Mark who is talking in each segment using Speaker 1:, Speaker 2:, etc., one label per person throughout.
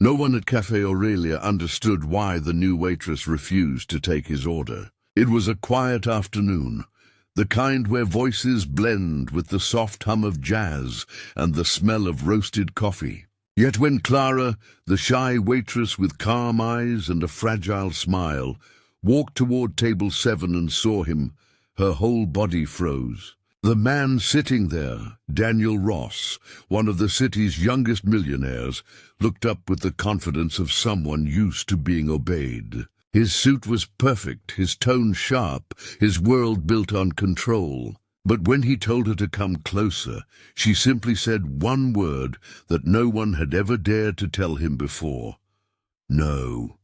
Speaker 1: No one at Café Aurelia understood why the new waitress refused to take his order. It was a quiet afternoon, the kind where voices blend with the soft hum of jazz and the smell of roasted coffee. Yet when Clara, the shy waitress with calm eyes and a fragile smile, walked toward table 7 and saw him, her whole body froze. The man sitting there, Daniel Ross, one of the city's youngest millionaires, looked up with the confidence of someone used to being obeyed. His suit was perfect, his tone sharp, his world built on control. But when he told her to come closer, she simply said one word that no one had ever dared to tell him before. No.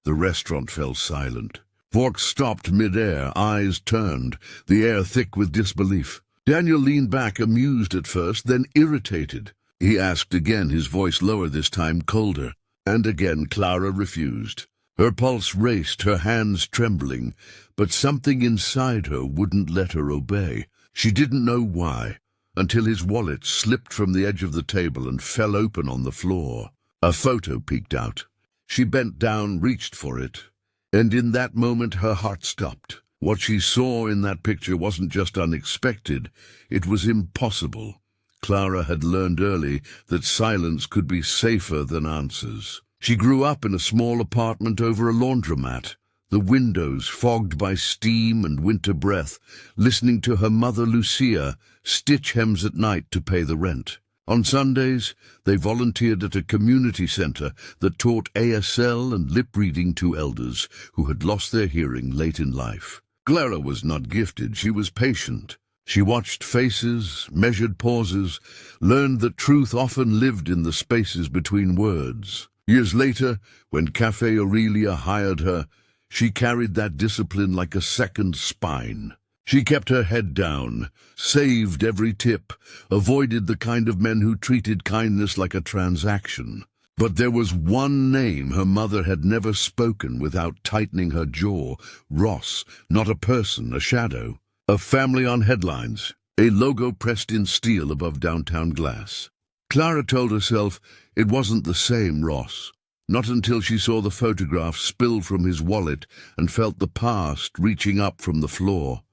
Speaker 1: The restaurant fell silent. Forks stopped mid-air, eyes turned, the air thick with disbelief. Daniel leaned back, amused at first, then irritated. He asked again, his voice lower this time, colder. And again Clara refused. Her pulse raced, her hands trembling, but something inside her wouldn't let her obey. She didn't know why, until his wallet slipped from the edge of the table and fell open on the floor. A photo peeked out. She bent down, reached for it, and in that moment her heart stopped. What she saw in that picture wasn't just unexpected, it was impossible. Clara had learned early that silence could be safer than answers. She grew up in a small apartment over a laundromat, the windows fogged by steam and winter breath, listening to her mother Lucia stitch hems at night to pay the rent. On Sundays, they volunteered at a community center that taught ASL and lip reading to elders who had lost their hearing late in life. Clara was not gifted, she was patient. She watched faces, measured pauses, learned that truth often lived in the spaces between words. Years later, when Café Aurelia hired her, she carried that discipline like a second spine. She kept her head down, saved every tip, avoided the kind of men who treated kindness like a transaction. But there was one name her mother had never spoken without tightening her jaw. Ross, not a person, a shadow. A family on headlines, a logo pressed in steel above downtown glass. Clara told herself it wasn't the same Ross, not until she saw the photograph spill from his wallet and felt the past reaching up from the floor.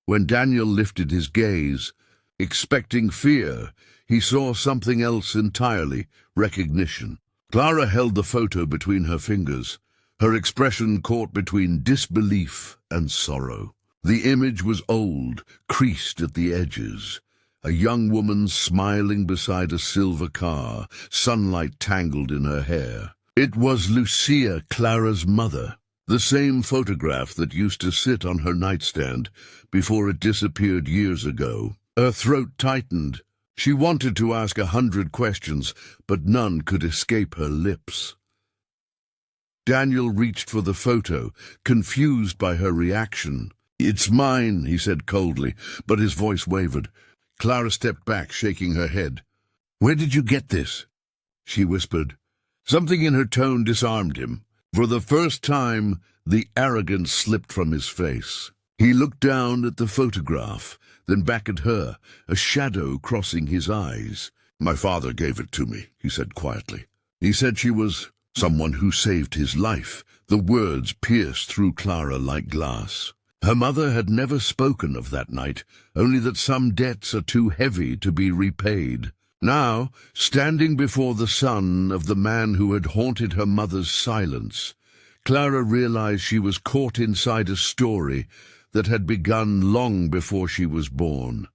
Speaker 1: When Daniel lifted his gaze, expecting fear, he saw something else entirely, recognition. Clara held the photo between her fingers, her expression caught between disbelief and sorrow. The image was old, creased at the edges. A young woman smiling beside a silver car, sunlight tangled in her hair. It was Lucia, Clara's mother, the same photograph that used to sit on her nightstand before it disappeared years ago. Her throat tightened. She wanted to ask 100 questions, but none could escape her lips. Daniel reached for the photo, confused by her reaction. "It's mine," he said coldly, but his voice wavered. Clara stepped back, shaking her head. "Where did you get this?" she whispered. Something in her tone disarmed him. For the first time, the arrogance slipped from his face. He looked down at the photograph, then back at her, a shadow crossing his eyes. "My father gave it to me," he said quietly. "He said she was someone who saved his life." The words pierced through Clara like glass. Her mother had never spoken of that night, only that some debts are too heavy to be repaid. Now, standing before the son of the man who had haunted her mother's silence, Clara realized she was caught inside a story that had begun long before she was born.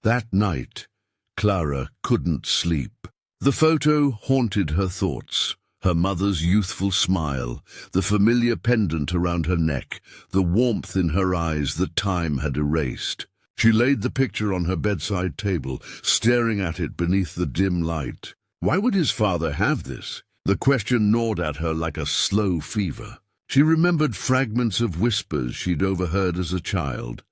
Speaker 1: That night, Clara couldn't sleep. The photo haunted her thoughts. Her mother's youthful smile, the familiar pendant around her neck, the warmth in her eyes that time had erased. She laid the picture on her bedside table, staring at it beneath the dim light. Why would his father have this? The question gnawed at her like a slow fever. She remembered fragments of whispers she'd overheard as a child.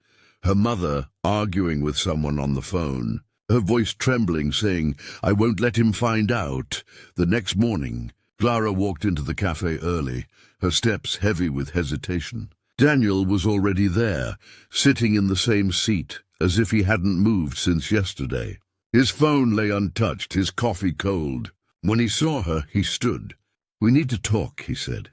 Speaker 1: Her mother arguing with someone on the phone, her voice trembling, saying, "I won't let him find out." The next morning, Clara walked into the cafe early, her steps heavy with hesitation. Daniel was already there, sitting in the same seat, as if he hadn't moved since yesterday. His phone lay untouched, his coffee cold. When he saw her, he stood. "We need to talk," he said.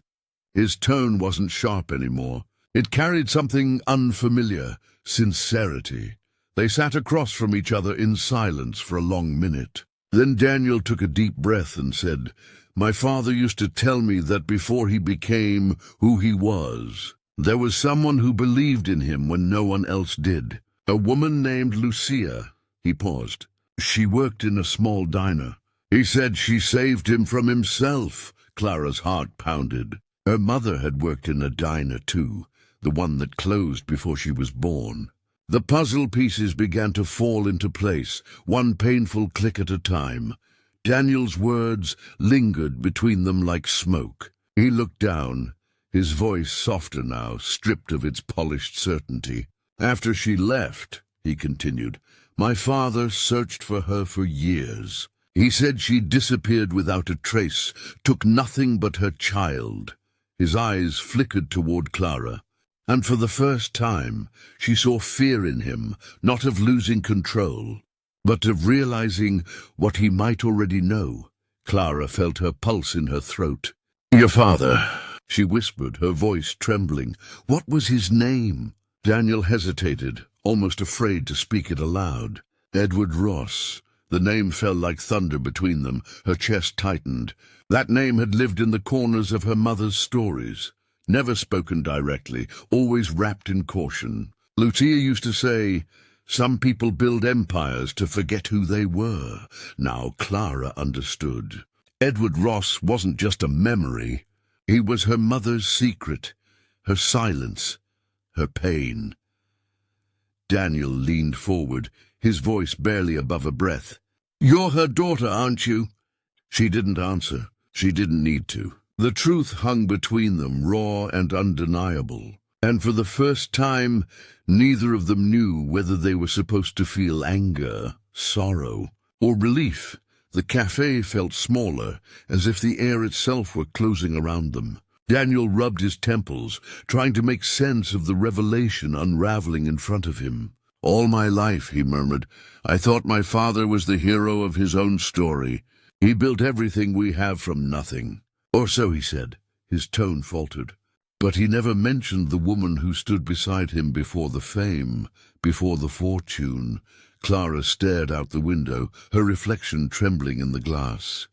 Speaker 1: His tone wasn't sharp anymore. It carried something unfamiliar, sincerity. They sat across from each other in silence for a long minute. Then Daniel took a deep breath and said, "My father used to tell me that before he became who he was, there was someone who believed in him when no one else did. A woman named Lucia." He paused. "She worked in a small diner. He said she saved him from himself." Clara's heart pounded. Her mother had worked in a diner too, the one that closed before she was born. The puzzle pieces began to fall into place, one painful click at a time. Daniel's words lingered between them like smoke. He looked down, his voice softer now, stripped of its polished certainty. "After she left," he continued, "my father searched for her for years. He said she disappeared without a trace, took nothing but her child." His eyes flickered toward Clara, and for the first time she saw fear in him, not of losing control, but of realizing what he might already know. Clara felt her pulse in her throat. "Your father," she whispered, her voice trembling. "What was his name?" Daniel hesitated, almost afraid to speak it aloud. "Edward Ross." The name fell like thunder between them. Her chest tightened. That name had lived in the corners of her mother's stories, never spoken directly, always wrapped in caution. Lucia used to say, "Some people build empires to forget who they were." Now Clara understood. Edward Ross wasn't just a memory. He was her mother's secret, her silence, her pain. Daniel leaned forward, his voice barely above a breath. "You're her daughter, aren't you?" She didn't answer. She didn't need to. The truth hung between them, raw and undeniable. And for the first time, neither of them knew whether they were supposed to feel anger, sorrow, or relief. The café felt smaller, as if the air itself were closing around them. Daniel rubbed his temples, trying to make sense of the revelation unraveling in front of him. "All my life," he murmured, "I thought my father was the hero of his own story. He built everything we have from nothing." "Or so he said." His tone faltered. "But he never mentioned the woman who stood beside him before the fame, before the fortune." Clara stared out the window, her reflection trembling in the glass.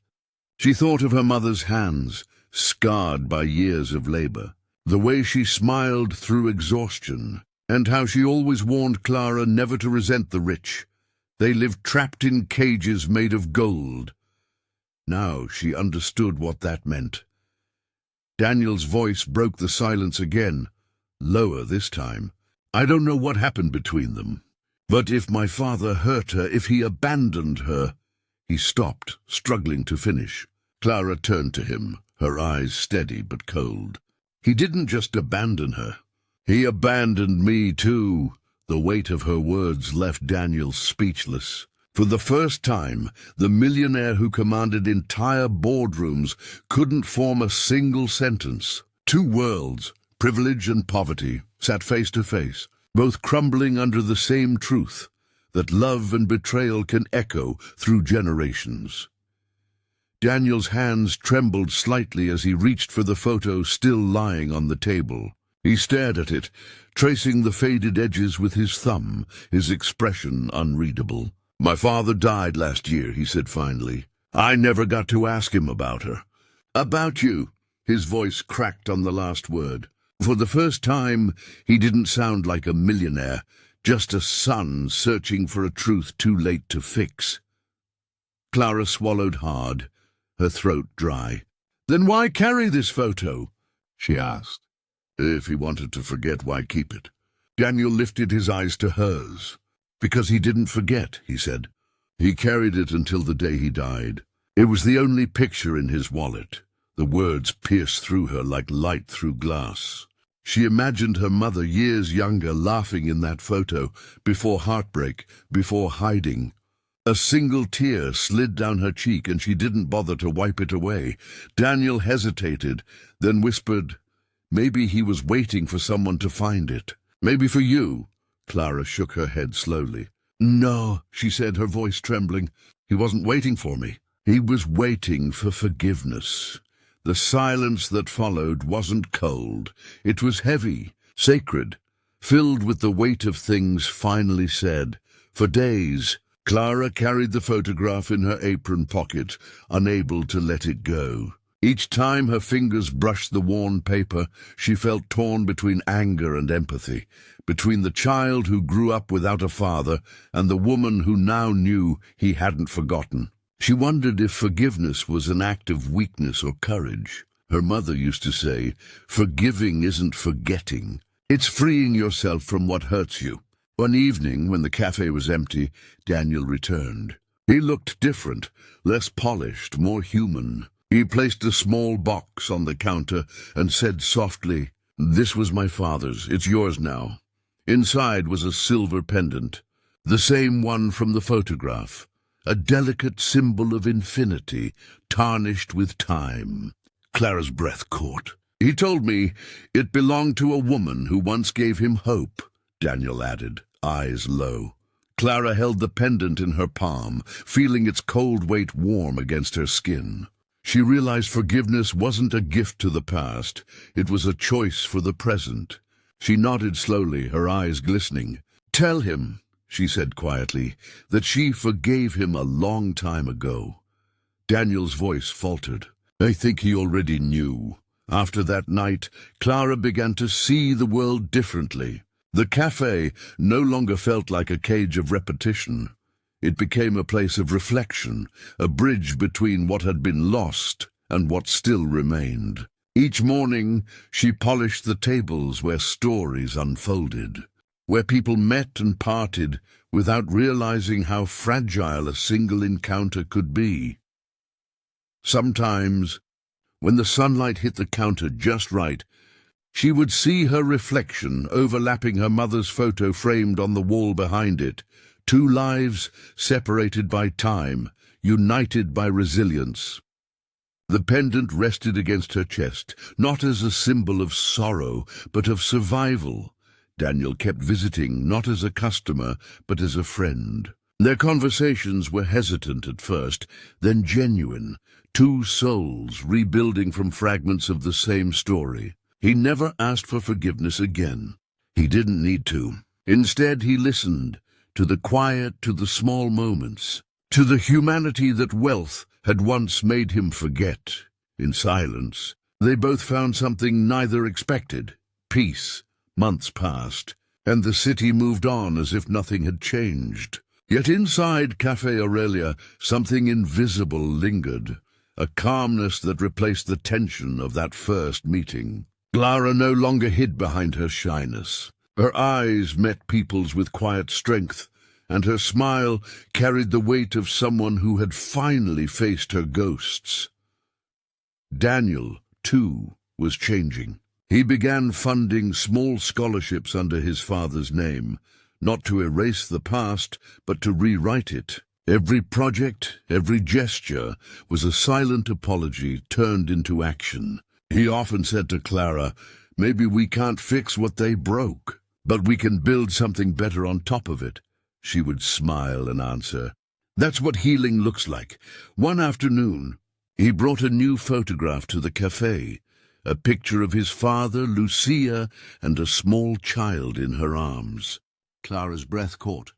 Speaker 1: She thought of her mother's hands, scarred by years of labor, the way she smiled through exhaustion, and how she always warned Clara never to resent the rich. They lived trapped in cages made of gold. Now she understood what that meant. Daniel's voice broke the silence again, lower this time. "I don't know what happened between them, but if my father hurt her, if he abandoned her—" He stopped, struggling to finish. Clara turned to him, her eyes steady but cold. "He didn't just abandon her. He abandoned me, too." The weight of her words left Daniel speechless. For the first time, the millionaire who commanded entire boardrooms couldn't form a single sentence. Two worlds, privilege and poverty, sat face to face, both crumbling under the same truth, that love and betrayal can echo through generations. Daniel's hands trembled slightly as he reached for the photo still lying on the table. He stared at it, tracing the faded edges with his thumb, his expression unreadable. "My father died last year," he said finally. "I never got to ask him about her." "About you?" His voice cracked on the last word. For the first time, he didn't sound like a millionaire, just a son searching for a truth too late to fix. Clara swallowed hard, her throat dry. "Then why carry this photo?" she asked. "If he wanted to forget, why keep it?" Daniel lifted his eyes to hers. "Because he didn't forget," he said. "He carried it until the day he died. It was the only picture in his wallet." The words pierced through her like light through glass. She imagined her mother years younger laughing in that photo, before heartbreak, before hiding. A single tear slid down her cheek and she didn't bother to wipe it away. Daniel hesitated, then whispered, "Maybe he was waiting for someone to find it. Maybe for you." Clara shook her head slowly. "No," she said, her voice trembling. "He wasn't waiting for me. He was waiting for forgiveness. The silence that followed wasn't cold. It was heavy, sacred, filled with the weight of things finally said. For days, Clara carried the photograph in her apron pocket, unable to let it go. Each time her fingers brushed the worn paper, she felt torn between anger and empathy, between the child who grew up without a father and the woman who now knew he hadn't forgotten. She wondered if forgiveness was an act of weakness or courage. Her mother used to say, "Forgiving isn't forgetting. It's freeing yourself from what hurts you." One evening, when the cafe was empty, Daniel returned. He looked different, less polished, more human. He placed a small box on the counter and said softly, "This was my father's. It's yours now." Inside was a silver pendant, the same one from the photograph. A delicate symbol of infinity, tarnished with time. Clara's breath caught. "He told me it belonged to a woman who once gave him hope," Daniel added, eyes low. Clara held the pendant in her palm, feeling its cold weight warm against her skin. She realized forgiveness wasn't a gift to the past, it was a choice for the present. She nodded slowly, her eyes glistening. "Tell him," she said quietly, "that she forgave him a long time ago." Daniel's voice faltered. "I think he already knew." After that night, Clara began to see the world differently. The cafe no longer felt like a cage of repetition. It became a place of reflection, a bridge between what had been lost and what still remained. Each morning, she polished the tables where stories unfolded, where people met and parted without realizing how fragile a single encounter could be. Sometimes, when the sunlight hit the counter just right, she would see her reflection overlapping her mother's photo framed on the wall behind it. Two lives separated by time, united by resilience. The pendant rested against her chest, not as a symbol of sorrow, but of survival. Daniel kept visiting, not as a customer, but as a friend. Their conversations were hesitant at first, then genuine, two souls rebuilding from fragments of the same story. He never asked for forgiveness again. He didn't need to. Instead, he listened, to the quiet, to the small moments, to the humanity that wealth had once made him forget. In silence, they both found something neither expected, peace. Months passed, and the city moved on as if nothing had changed. Yet inside Café Aurelia, something invisible lingered, a calmness that replaced the tension of that first meeting. Clara no longer hid behind her shyness. Her eyes met people's with quiet strength, and her smile carried the weight of someone who had finally faced her ghosts. Daniel, too, was changing. He began funding small scholarships under his father's name, not to erase the past, but to rewrite it. Every project, every gesture, was a silent apology turned into action. He often said to Clara, "Maybe we can't fix what they broke, but we can build something better on top of it." She would smile and answer, "That's what healing looks like." One afternoon, he brought a new photograph to the cafe. A picture of his father, Lucia, and a small child in her arms. Clara's breath caught.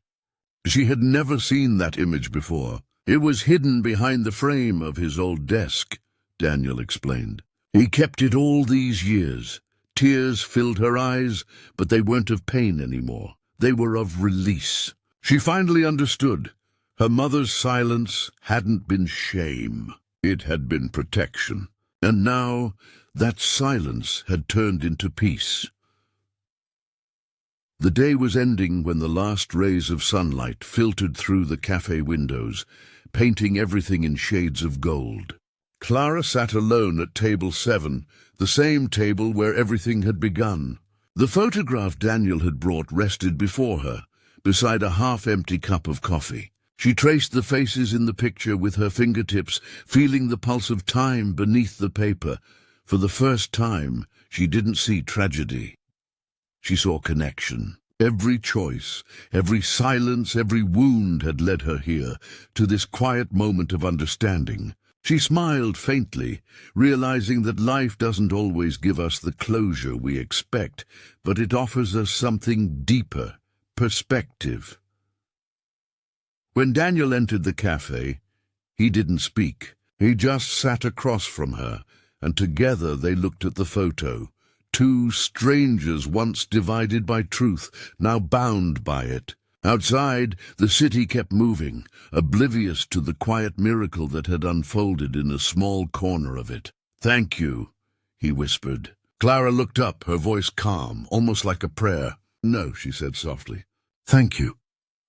Speaker 1: She had never seen that image before. It was hidden behind the frame of his old desk, Daniel explained. He kept it all these years. Tears filled her eyes, but they weren't of pain anymore. They were of release. She finally understood. Her mother's silence hadn't been shame. It had been protection. And now, that silence had turned into peace. The day was ending when the last rays of sunlight filtered through the cafe windows, painting everything in shades of gold. Clara sat alone at table 7, the same table where everything had begun. The photograph Daniel had brought rested before her, beside a half-empty cup of coffee. She traced the faces in the picture with her fingertips, feeling the pulse of time beneath the paper. For the first time, she didn't see tragedy. She saw connection. Every choice, every silence, every wound had led her here, to this quiet moment of understanding. She smiled faintly, realizing that life doesn't always give us the closure we expect, but it offers us something deeper, perspective. When Daniel entered the cafe, he didn't speak. He just sat across from her, and together they looked at the photo. Two strangers once divided by truth, now bound by it. Outside, the city kept moving, oblivious to the quiet miracle that had unfolded in a small corner of it. "Thank you," he whispered. Clara looked up, her voice calm, almost like a prayer. "No," she said softly. "Thank you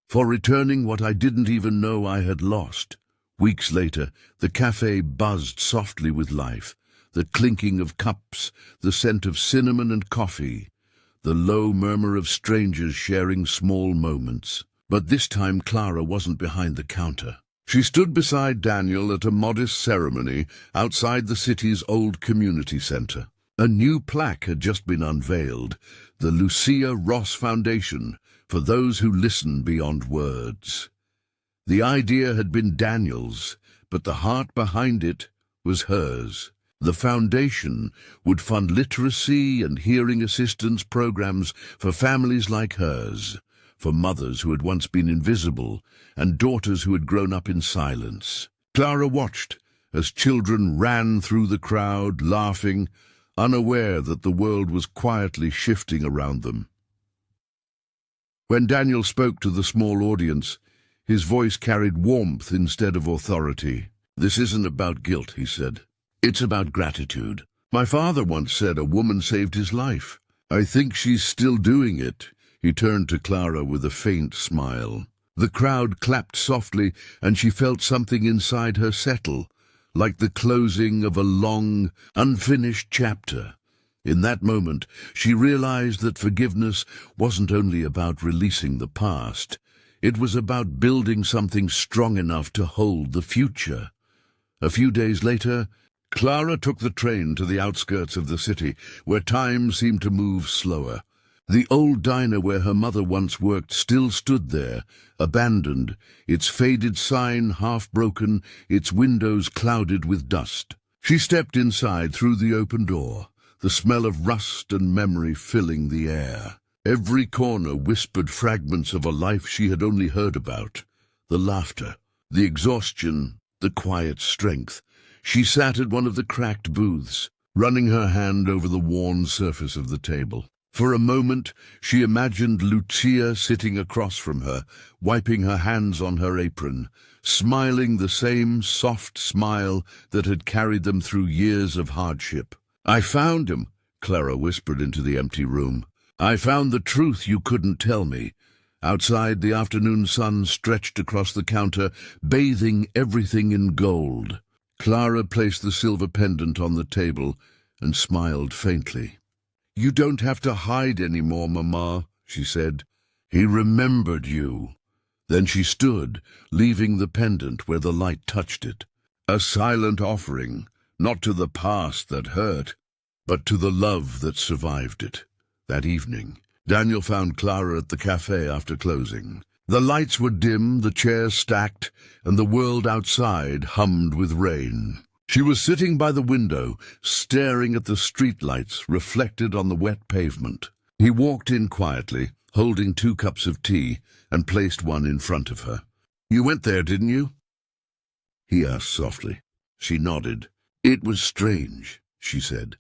Speaker 1: for returning what I didn't even know I had lost." Weeks later, the cafe buzzed softly with life. The clinking of cups, the scent of cinnamon and coffee, the low murmur of strangers sharing small moments. But this time Clara wasn't behind the counter. She stood beside Daniel at a modest ceremony outside the city's old community center. A new plaque had just been unveiled, the Lucia Ross Foundation, for those who listen beyond words. The idea had been Daniel's, but the heart behind it was hers. The foundation would fund literacy and hearing assistance programs for families like hers, for mothers who had once been invisible and daughters who had grown up in silence. Clara watched as children ran through the crowd, laughing, unaware that the world was quietly shifting around them. When Daniel spoke to the small audience, his voice carried warmth instead of authority. "This isn't about guilt," he said. "It's about gratitude. My father once said a woman saved his life. I think she's still doing it." He turned to Clara with a faint smile. The crowd clapped softly, and she felt something inside her settle, like the closing of a long, unfinished chapter. In that moment, she realized that forgiveness wasn't only about releasing the past. It was about building something strong enough to hold the future. A few days later, Clara took the train to the outskirts of the city, where time seemed to move slower. The old diner where her mother once worked still stood there, abandoned, its faded sign half-broken, its windows clouded with dust. She stepped inside through the open door, the smell of rust and memory filling the air. Every corner whispered fragments of a life she had only heard about. The laughter, the exhaustion, the quiet strength. She sat at one of the cracked booths, running her hand over the worn surface of the table. For a moment, she imagined Lucia sitting across from her, wiping her hands on her apron, smiling the same soft smile that had carried them through years of hardship. "I found him," Clara whispered into the empty room. "I found the truth you couldn't tell me." Outside, the afternoon sun stretched across the counter, bathing everything in gold. Clara placed the silver pendant on the table and smiled faintly. "You don't have to hide anymore, Mama," she said. "He remembered you." Then she stood, leaving the pendant where the light touched it. A silent offering, not to the past that hurt, but to the love that survived it. That evening, Daniel found Clara at the cafe after closing. The lights were dim, the chairs stacked, and the world outside hummed with rain. She was sitting by the window, staring at the streetlights reflected on the wet pavement. He walked in quietly, holding 2 cups of tea, and placed one in front of her. "You went there, didn't you?" he asked softly. She nodded. "It was strange," she said.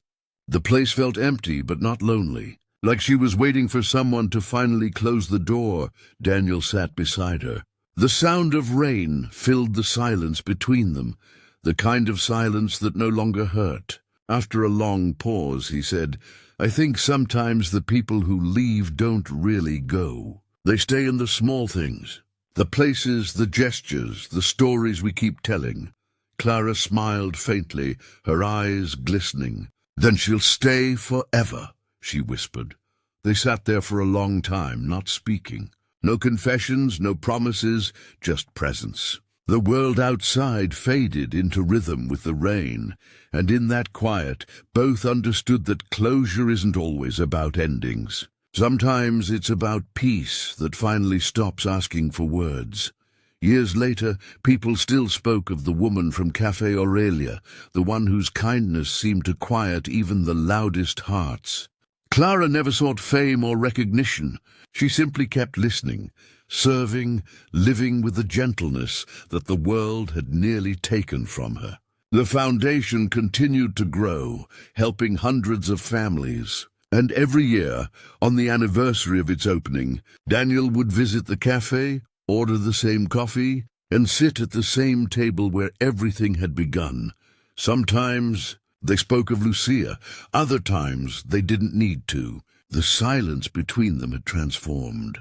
Speaker 1: The place felt empty but not lonely. Like she was waiting for someone to finally close the door. Daniel sat beside her. The sound of rain filled the silence between them, the kind of silence that no longer hurt. After a long pause, he said, "I think sometimes the people who leave don't really go. They stay in the small things, the places, the gestures, the stories we keep telling." Clara smiled faintly, her eyes glistening. "Then she'll stay forever," she whispered. They sat there for a long time, not speaking. No confessions, no promises, just presence. The world outside faded into rhythm with the rain, and in that quiet, both understood that closure isn't always about endings. Sometimes it's about peace that finally stops asking for words. Years later, people still spoke of the woman from Café Aurelia, the one whose kindness seemed to quiet even the loudest hearts. Clara never sought fame or recognition. She simply kept listening, serving, living with the gentleness that the world had nearly taken from her. The foundation continued to grow, helping hundreds of families. And every year, on the anniversary of its opening, Daniel would visit the cafe, order the same coffee, and sit at the same table where everything had begun. Sometimes they spoke of Lucia, other times they didn't need to. The silence between them had transformed.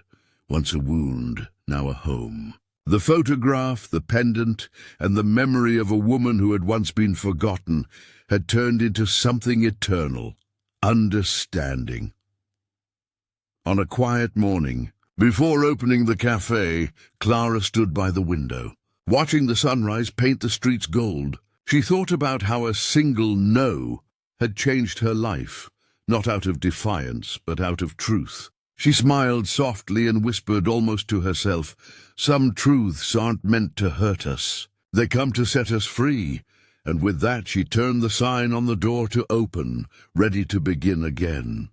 Speaker 1: Once a wound, now a home. The photograph, the pendant, and the memory of a woman who had once been forgotten had turned into something eternal. Understanding. On a quiet morning, before opening the cafe, Clara stood by the window, watching the sunrise paint the streets gold. She thought about how a single no had changed her life, not out of defiance, but out of truth. She smiled softly and whispered almost to herself, "Some truths aren't meant to hurt us. They come to set us free." And with that she turned the sign on the door to open, ready to begin again.